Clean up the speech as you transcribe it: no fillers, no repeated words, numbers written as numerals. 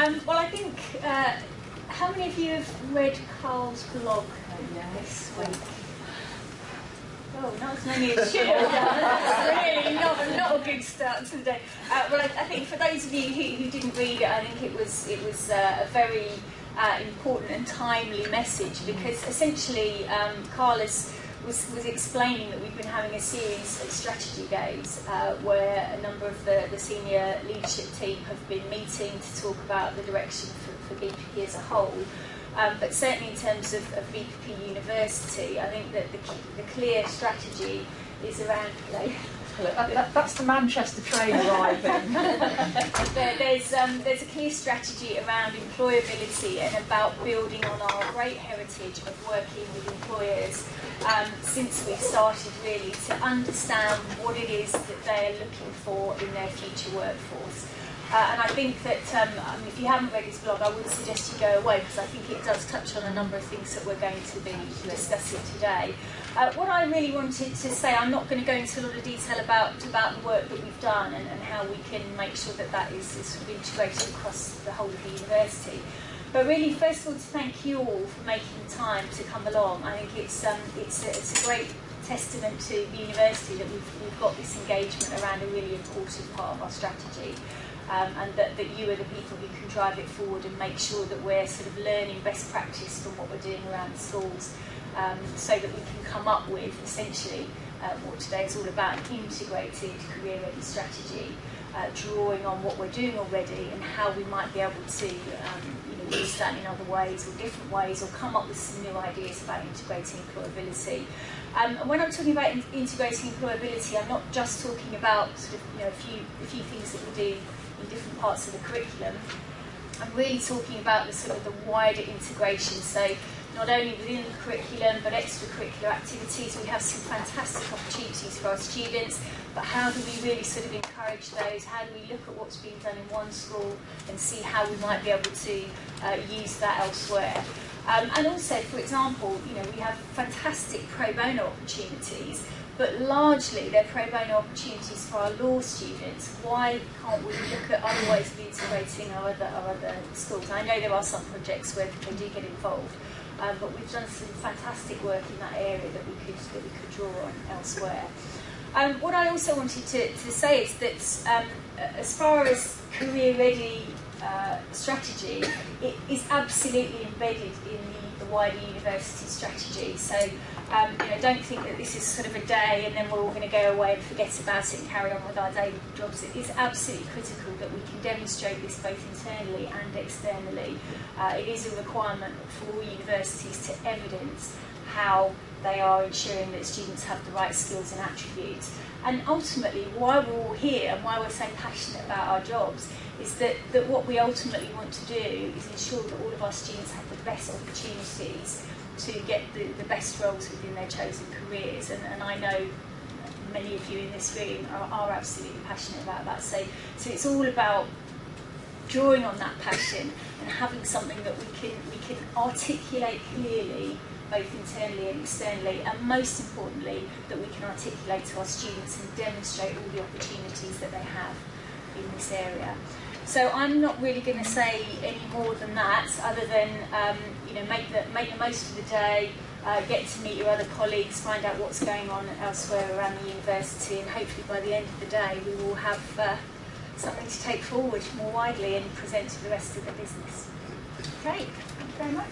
Well, I think, how many of you have read Carl's blog this week? Oh, not as many as should have done. That's really not a good start to the day. Well, I think for those of you who didn't read it, I think it was a very important and timely message, because essentially Carl was explaining that we've been having a series of strategy days where a number of the senior leadership team have been meeting to talk about the direction for BPP as a whole. But certainly in terms of BPP University, I think that the clear strategy is around... That's the Manchester train arriving. There's a clear strategy around employability and about building on our great heritage of working with employers since we've started, really, to understand what it is that they're looking for in their future workforce. And I think that if you haven't read his blog, I would suggest you go away, because I think it does touch on a number of things that we're going to be discussing today. What I really wanted to say, I'm not going to go into a lot of detail about the work that we've done and how we can make sure that that is sort of integrated across the whole of the university. But really, first of all, to thank you all for making the time to come along. I think it's a great testament to the university that we've got this engagement around a really important part of our strategy. And that you are the people who can drive it forward and make sure that we're sort of learning best practice from what we're doing around the schools, so that we can come up with essentially what today is all about, an integrated career-ready strategy, drawing on what we're doing already and how we might be able to use that in other ways or different ways, or come up with some new ideas about integrating employability. And when I'm talking about integrating employability, I'm not just talking about sort of, a few things that we do in different parts of the curriculum. I'm really talking about the sort of the wider integration. So not only within the curriculum, but extracurricular activities. We have some fantastic opportunities for our students, but how do we really sort of encourage those? How do we look at what's being done in one school and see how we might be able to use that elsewhere? And also, for example, we have fantastic pro bono opportunities, but largely they're pro bono opportunities for our law students. Why can't we look at other ways of integrating our other schools? I know there are some projects where they do get involved, but we've done some fantastic work in that area that we could draw on elsewhere. What I also wanted to say is that as far as career-ready strategy, it is absolutely embedded in the wider university strategy. So don't think that this is sort of a day and then we're all going to go away and forget about it and carry on with our daily jobs. It is absolutely critical that we can demonstrate this both internally and externally. It is a requirement for all universities to evidence how they are ensuring that students have the right skills and attributes. And ultimately, why we're all here and why we're so passionate about our jobs is that what we ultimately want to do is ensure that all of our students have the best opportunities to get the best roles within their chosen careers. And I know many of you in this room are absolutely passionate about that. So it's all about drawing on that passion and having something that we can articulate clearly, both internally and externally, and most importantly, that we can articulate to our students and demonstrate all the opportunities that they have in this area. So I'm not really going to say any more than that, other than make the most of the day, get to meet your other colleagues, find out what's going on elsewhere around the university, and hopefully by the end of the day we will have something to take forward more widely and present to the rest of the business. Great, thank you very much.